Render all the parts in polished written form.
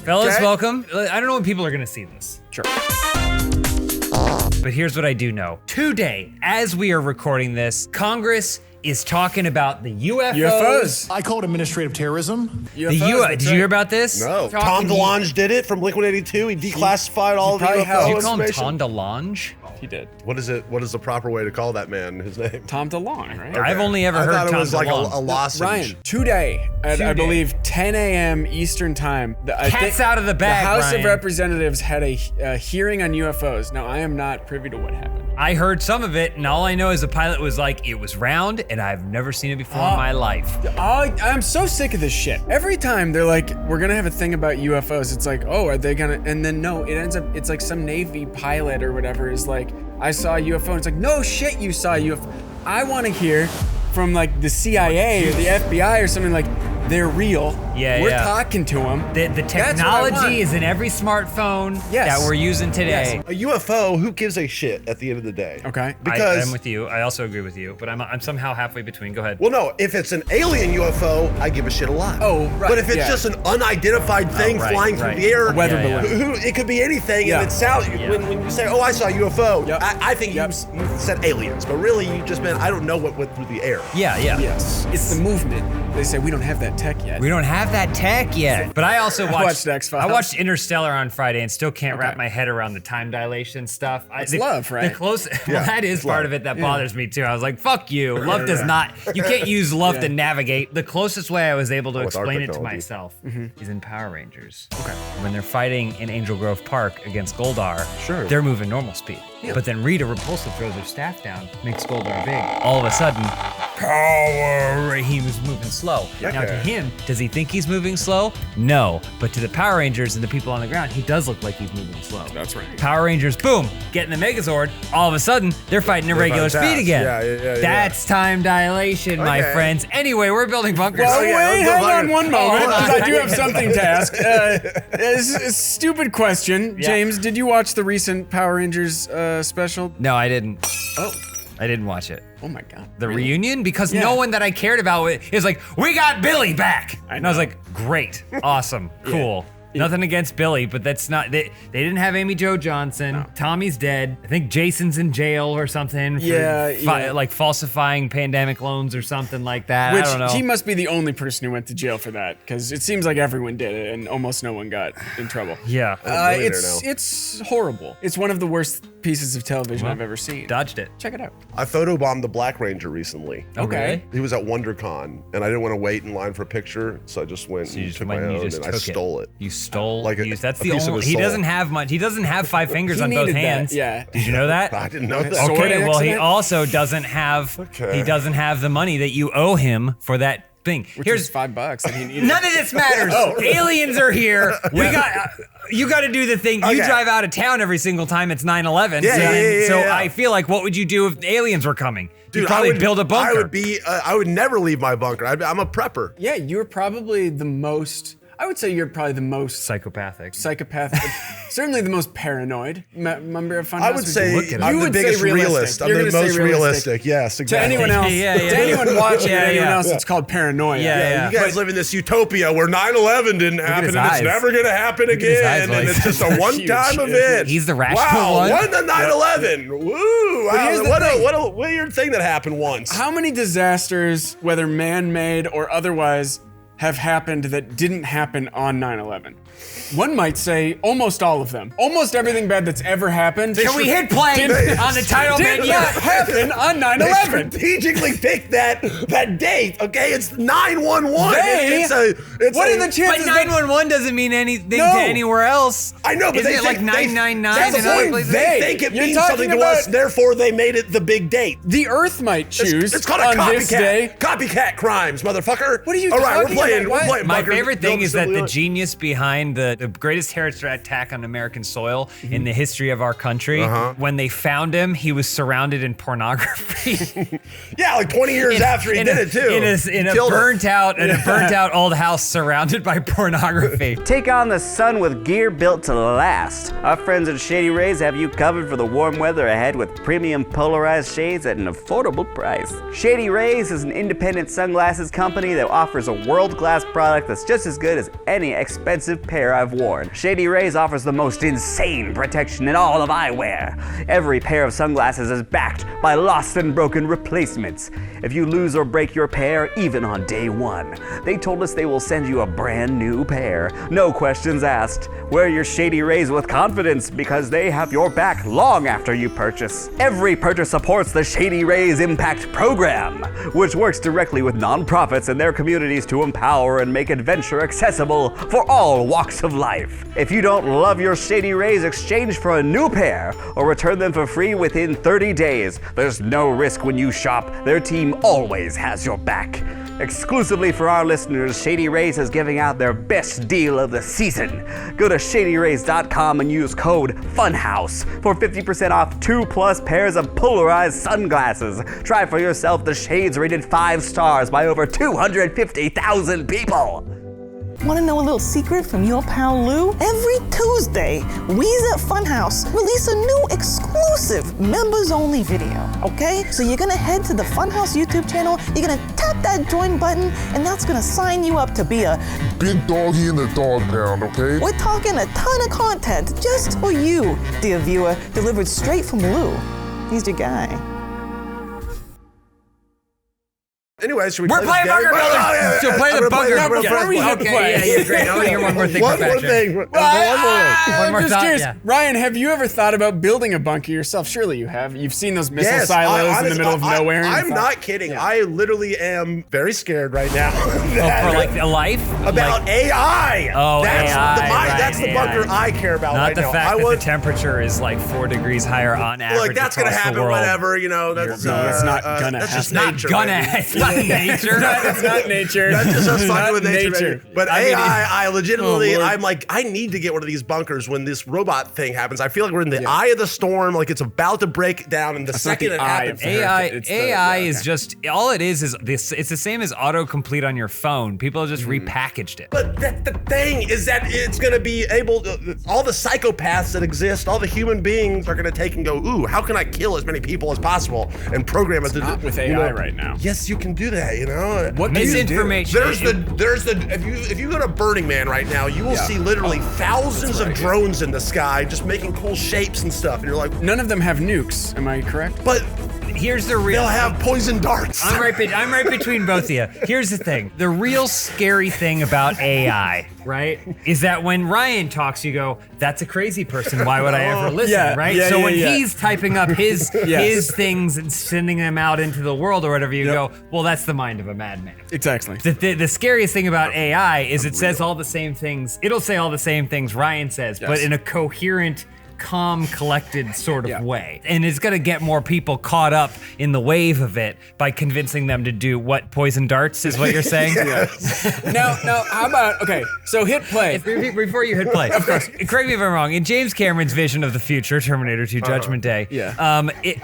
Fellas, welcome. I don't know when people are gonna see this. Sure. But here's what I do know. Today, as we are recording this, Congress is talking about the UFOs. I call it administrative terrorism. Did you hear about this? No. Tom DeLonge did it from Blink-182. He declassified all of the UFO Did you call him information. Tom DeLonge? He did. What is it? What is the proper way to call that man? His name? Tom DeLonge, right? Okay. I've only ever I heard thought Tom it was like DeLonge. a lozenge. Ryan, today, at I believe 10 a.m. Eastern time. Cat's out of the bag, The House Ryan. of Representatives had a hearing on UFOs. Now, I am not privy to what happened. I heard some of it, and all I know is the pilot was like, it was round, and I've never seen it before in my life. I'm so sick of this shit. Every time they're like, we're gonna have a thing about UFOs, it's like, oh, are they gonna, and then no, it ends up, it's like some Navy pilot or whatever is like, I saw a UFO, and it's like, no shit, you saw a UFO. I wanna hear from like the CIA or the FBI or something like, they're real. Yeah, We're talking to them. The technology is in every smartphone that we're using today. A UFO, who gives a shit at the end of the day? Okay. Because I'm with you. I also agree with you, but I'm somehow halfway between. Go ahead. well, no, if it's an alien UFO, I give a shit a lot. Oh, right, But if it's yeah. just an unidentified thing flying through the air, A weather balloon. it could be anything, Yeah. and it sounds, when you say, oh, I saw a UFO, Yep. I think you said aliens, but really you just meant, I don't know what went through the air. Yeah. Yes. It's the movement. They say we don't have that tech yet. We don't have that tech yet. But I also watched X-Files. I watched Interstellar on Friday and still can't wrap my head around the time dilation stuff. It's love, right? Well, that is part of it that bothers me too. I was like, fuck you. Love does not, you can't use love to navigate. The closest way I was able to with our explain it to technology. myself is in Power Rangers. Okay. When they're fighting in Angel Grove Park against Goldar, they're moving normal speed. Yeah. But then Rita Repulsa throws her staff down, makes Goldar big. All of a sudden, power, he was moving slow. Okay. Now to him, does he think he's moving slow? No. But to the Power Rangers and the people on the ground, he does look like he's moving slow. That's right. Power Rangers, boom, get in the Megazord. All of a sudden, they're fighting at regular speed again. Yeah. That's time dilation, my friends. Anyway, we're building bunkers. Well, wait, hang on one moment, hold on. because I do have something to ask. This is a stupid question. Yeah. James, did you watch the recent Power Rangers special? No, I didn't. Oh. I didn't watch it. Oh my God. The reunion? Because no one that I cared about is like, we got Billy back. I And I was know. like, great, awesome, cool. Nothing against Billy, but that's not, they didn't have Amy Jo Johnson. No. Tommy's dead. I think Jason's in jail or something for like falsifying pandemic loans or something like that. Which I don't know. he must be the only person who went to jail for that, because it seems like everyone did it and almost no one got in trouble. Yeah. really there now. It's horrible. It's one of the worst pieces of television I've ever seen. Dodged it. Check it out. I photobombed the Black Ranger recently. Okay. He was at WonderCon, and I didn't want to wait in line for a picture, so I just went So you and just took went my and you own, just and I took stole it. You stole. Like a that's piece the of only. his He soul. doesn't have much. He doesn't have 5 fingers He on both needed that, hands. yeah. Did you know that? I didn't know that. Sword Okay, well, he accident? also doesn't have. He doesn't have the money that you owe him for that thing. Which Here's is $5 that he needed. none of this matters. Aliens are here. We got. You got to do the thing. You drive out of town every single time it's 9/11. So I feel like, what would you do if aliens were coming? Dude, You'd probably build a bunker. I would never leave my bunker. I'm a prepper. Yeah, you're probably the most, I would say you're probably the most Psychopathic. psychopathic, certainly the most paranoid member of Funhaus. I would say look at it? I'm You the would say biggest realistic. realist. I'm You're the gonna say most realistic. realistic. Yes, To exactly. anyone else, Yeah. to anyone watching, Yeah, anyone yeah. else, it's called paranoia. Yeah. You guys live in this utopia where 9/11 didn't happen, his and it's eyes. never gonna happen at his eyes again, while and he's- it's just a one-time Huge. event. He's the rational wow, one. What the 9/11? Woo! Wow, here's the what thing. a weird thing that happened once. How many disasters, whether man-made or otherwise, have happened that didn't happen on 9/11? One might say almost all of them. Almost everything bad that's ever happened. Can we hit play on the title Did menu? not happen on They 9/11. strategically picked that date. Okay, it's 9/11. They- It's What a, are the But chances? that- 911 doesn't mean anything No. to anywhere else. I know, but Isn't they it like think- 999 That's in the other point. places? They think it You're means talking something to about- us. Therefore, they made it the big date. The Earth might choose It's called a on copycat. this day. Copycat crimes, motherfucker. What are you All right, talking we're playing. about? We're What? playing. My bunker. favorite thing Build is that the simulator. genius behind behind the greatest terrorist attack on American soil in the history of our country. When they found him, he was surrounded in pornography. Yeah, like 20 years after he did it too. In a burnt out old house surrounded by pornography. Take on the sun with gear built to last. Our friends at Shady Rays have you covered for the warm weather ahead with premium polarized shades at an affordable price. Shady Rays is an independent sunglasses company that offers a world-class product that's just as good as any expensive pair I've worn. Shady Rays offers the most insane protection in all of eyewear. Every pair of sunglasses is backed by lost and broken replacements. If you lose or break your pair, even on day one, they told us they will send you a brand new pair. No questions asked. Wear your Shady Rays with confidence because they have your back long after you purchase. Every purchase supports the Shady Rays Impact Program, which works directly with nonprofits and their communities to empower and make adventure accessible for all walks of life. If you don't love your Shady Rays, exchange for a new pair or return them for free within 30 days. There's no risk when you shop. Their team always has your back. Exclusively for our listeners, Shady Rays is giving out their best deal of the season. Go to shadyrays.com and use code FUNHOUSE for 50% off 2+ pairs of polarized sunglasses. Try for yourself the shades rated 5 stars by over 250,000 people. Want to know a little secret from your pal Lou? Every Tuesday, We's at Funhaus release a new exclusive members-only video, okay? So you're gonna head to the Funhaus YouTube channel, you're gonna tap that join button, and that's gonna sign you up to be a big doggy in the dog pound, okay? We're talking a ton of content just for you, dear viewer, delivered straight from Lou. He's your guy. Anyway, should we We're playing Bunker Builders. So play the bunker. Before we hit play. Yeah, great. I want to hear one more thing. One more thing. One more I'm just thought, curious, yeah. Ryan, have you ever thought about building a bunker yourself? Surely you have. You've seen those missile silos in the middle of nowhere. I'm not kidding. Yeah. I literally am very scared right now. For like a life? About AI. Oh, that's AI. That's the bunker I care about Not right the now. fact that the temperature is like 4 degrees higher on average. Like that's gonna across the happen. world. Whatever, you know. That's it's not gonna That's just happen. nature. It's not nature. It's not nature. That's just us It's fucking not with nature. baby. But I mean, AI, I legitimately, oh, Lord. I'm like, I need to get one of these bunkers when this robot thing happens. I feel like we're in the eye of the storm, like it's about to break down, and the second it happens, AI is just all it is this. It's the same as autocomplete on your phone. People have just repackaged it. But the thing is that it's going to be able to, all the psychopaths that exist, all the human beings are going to take and go, ooh, how can I kill as many people as possible and program it to not do with AI right now. Yes, you can do that, you know. What do you do? Misinformation. There's the if you go to Burning Man right now, you will see literally thousands of drones in the sky just making cool shapes and stuff, and you're like, None of them have nukes. Am I correct? but Here's the real. they'll have poison darts. I'm right between both of you. Here's the thing. The real scary thing about AI, right, is that when Ryan talks, you go, that's a crazy person. Why would I ever listen, Yeah, right? yeah, so yeah, when yeah. he's typing up his Yes. things and sending them out into the world or whatever, you go, well, that's the mind of a madman. Exactly. The scariest thing about AI is it says all the same things. It'll say all the same things Ryan says, but in a coherent, calm, collected sort of way. And it's gonna get more people caught up in the wave of it by convincing them to do what, poison darts is what you're saying? Now, how about, okay, so hit play. Before you hit play, of course, correct me if I'm wrong, in James Cameron's vision of the future, Terminator 2 Judgment Day,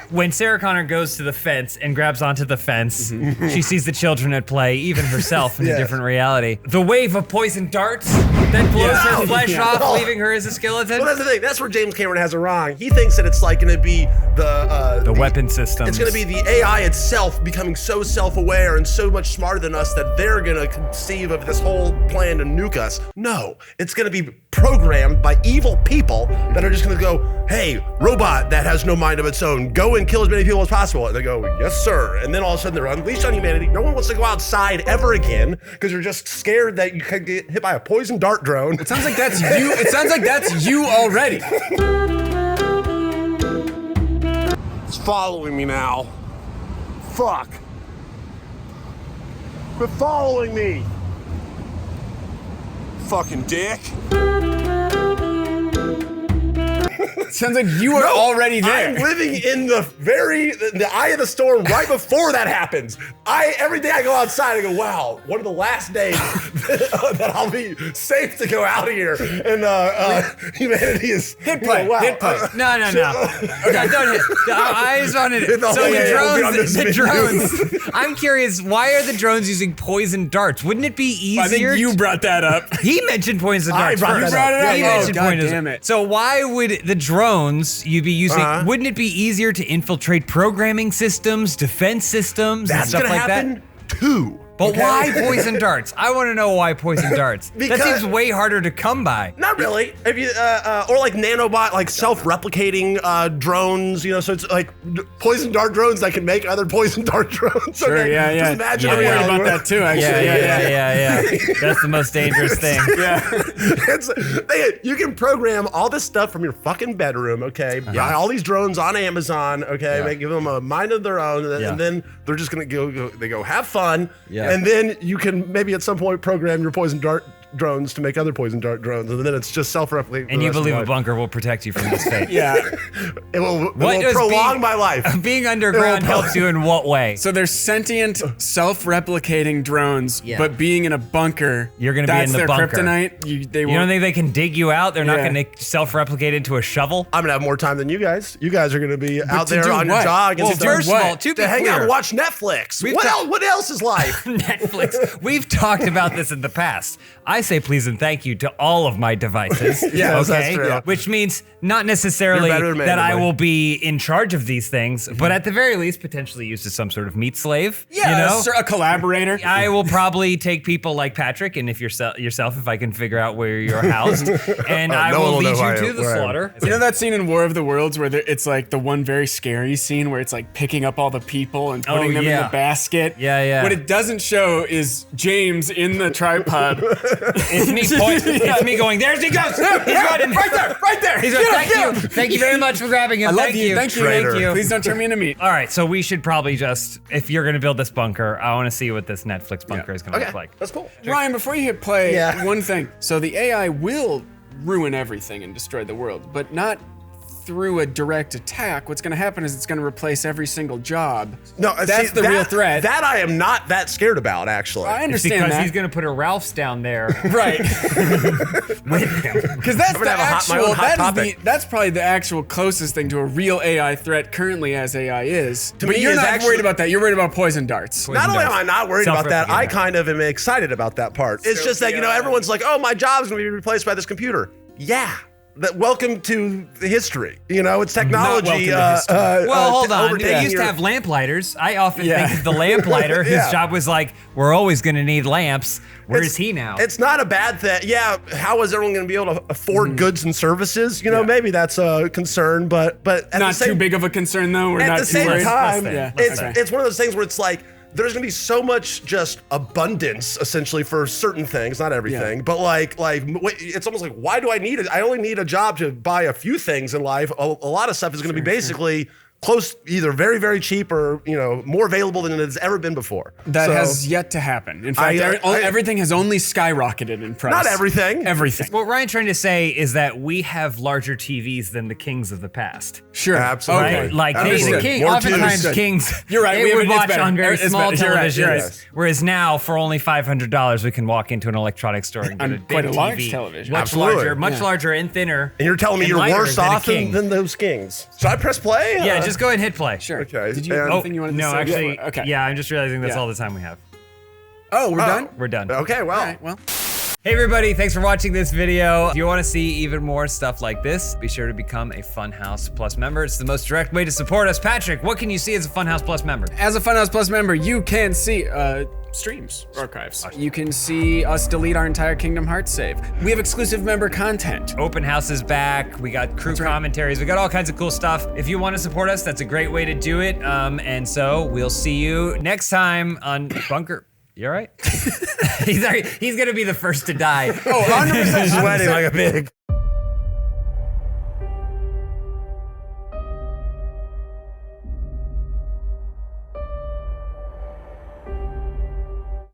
when Sarah Connor goes to the fence and grabs onto the fence, she sees the children at play, even herself in a different reality. The wave of poison darts that blows her flesh off, leaving her as a skeleton. Well, that's the thing. That's where James Cameron has it wrong. He thinks that it's like going to be the weapon system. It's going to be the AI itself becoming so self-aware and so much smarter than us that they're going to conceive of this whole plan to nuke us. No, it's going to be programmed by evil people that are just going to go, hey, robot that has no mind of its own, go and kill as many people as possible. And they go, yes, sir. And then all of a sudden they're unleashed on humanity. No one wants to go outside ever again because you're just scared that you could get hit by a poison dart drone. It sounds like that's you. It sounds like that's you already. It's following me now. Fuck. Quit following me. Fucking dick. Sounds like you are already there. I'm living in the eye of the storm right before that happens. Every day I go outside, I go, wow, one of the last days that I'll be safe to go out here. And humanity is hit play. Wow. Hit play. No. No, don't hit. I just wanted to. So the drones. I'm curious, why are the drones using poison darts? Wouldn't it be easier? I think you brought that up. He mentioned poison darts. You brought it up. He Oh, mentioned God poison damn darts. it. So why would the drones you'd be using? Wouldn't it be easier to infiltrate programming systems, defense systems, and That's stuff gonna like happen that? too. But okay? why poison darts? I want to know why poison darts. That Because- seems way harder to come by. Not really. If you or like nanobot, like self-replicating drones. You know, so it's like poison dart drones that can make other poison dart drones. Sure, okay? yeah. Just imagine. I'm worried about that too, actually. Yeah. That's the most dangerous thing. You can program all this stuff from your fucking bedroom, okay? Buy all these drones on Amazon, okay? Give them a mind of their own, and then they're just gonna go have fun, and then you can maybe at some point program your poison dart drones to make other poison dart drones, and then it's just self-replicating. And you believe a bunker will protect you from this fate? It will prolong my life. Being underground helps you in what way? So they're sentient, self-replicating drones, but being in a bunker, You're gonna be in the their bunker. kryptonite. You don't think they can dig you out? They're not gonna self-replicate into a shovel? I'm gonna have more time than you guys. You guys are gonna be out to there do on your what? jog and Well, stuff. first of all, to hang out clear, and watch Netflix. What else is life? Netflix. We've talked about this in the past. I say please and thank you to all of my devices. Yes, that's true. Which means not necessarily You're better than me, that I anyway. will be in charge of these things, but at the very least, potentially used as some sort of meat slave. Yeah, you know? a collaborator. I will probably take people like Patrick, and if yourself, if I can figure out where you're housed, and I no will one will lead know you to the where I am. slaughter. You know that scene in War of the Worlds where it's like the one very scary scene where it's like picking up all the people and putting them in the basket? Yeah. What it doesn't show is James in the tripod. It's me it's me going, there he goes! He's running! Right there! He's going, thank you very much for grabbing him. I love Thank you. Thank you. Please don't turn me into meat. All right, so we should probably just, if you're gonna build this bunker, I wanna see what this Netflix bunker is gonna look like. That's cool. Ryan, before you hit play, one thing. So the AI will ruin everything and destroy the world, but not through a direct attack. What's going to happen is it's going to replace every single job. No, that's the real threat. That I am not that scared about, actually. I It's understand because that. he's gonna put a Ralph's down there Right. with him. Because that's the my own hot topic. that's probably the actual closest thing to a real AI threat currently as AI is. To but me you're is not actually- worried about that. You're worried about poison darts. Not only am I not worried about that, I Self-replicating. kind of am excited about that part. It's just that, everyone's like, oh, my job's gonna be replaced by this computer. Yeah. Welcome to the history. It's technology. welcome to history. Well, hold on. overtaking They used to your- have lamplighters. I often think of the lamplighter. His job was like, we're always gonna need lamps. Where's he now? It's not a bad thing. Yeah, how is everyone going to be able to afford goods and services? Maybe that's a concern, but at Not the same, too big of a concern though. We're at not the too same worried. time, Yeah. it's one of those things where it's like there's going to be so much just abundance essentially for certain things, not everything, but it's almost like, why do I need it? I only need a job to buy a few things in life. A lot of stuff is going to be basically close, either very, very cheap or, more available than it's ever been before. That So- has yet to happen. In fact, everything has only skyrocketed in price. Not everything. Everything. What Ryan's trying to say is that we have larger TVs than the kings of the past. Sure. Absolutely. Right? Like the Understood. king, More oftentimes TVs. kings, You're right, they we have would it- it's watch better. on very It's small better. You're right, televisions. you're right. Whereas now, for only $500, we can walk into an electronics store and get On a big quite a TV. large television. Much Absolutely. larger, much larger and thinner. And you're telling me and you're lighter worse than a off king. than those kings. Should I press play? Yeah, just go ahead and hit play. Sure. Okay. Did you have And- anything you wanted to No, say? actually, Okay. yeah, I'm just realizing that's Yeah. all the time we have. Oh, we're done? We're done. Okay, well. All right, well. Hey everybody, thanks for watching this video. If you want to see even more stuff like this, be sure to become a Funhaus Plus member. It's the most direct way to support us. Patrick, what can you see as a Funhaus Plus member? As a Funhaus Plus member, you can see streams, archives. You can see us delete our entire Kingdom Hearts save. We have exclusive member content. Open house is back. We got crew commentaries. We got all kinds of cool stuff. If you want to support us, that's a great way to do it. And so we'll see you next time on Bunker. You all right? He's gonna be the first to die. Oh, 100%. Sweating like a pig.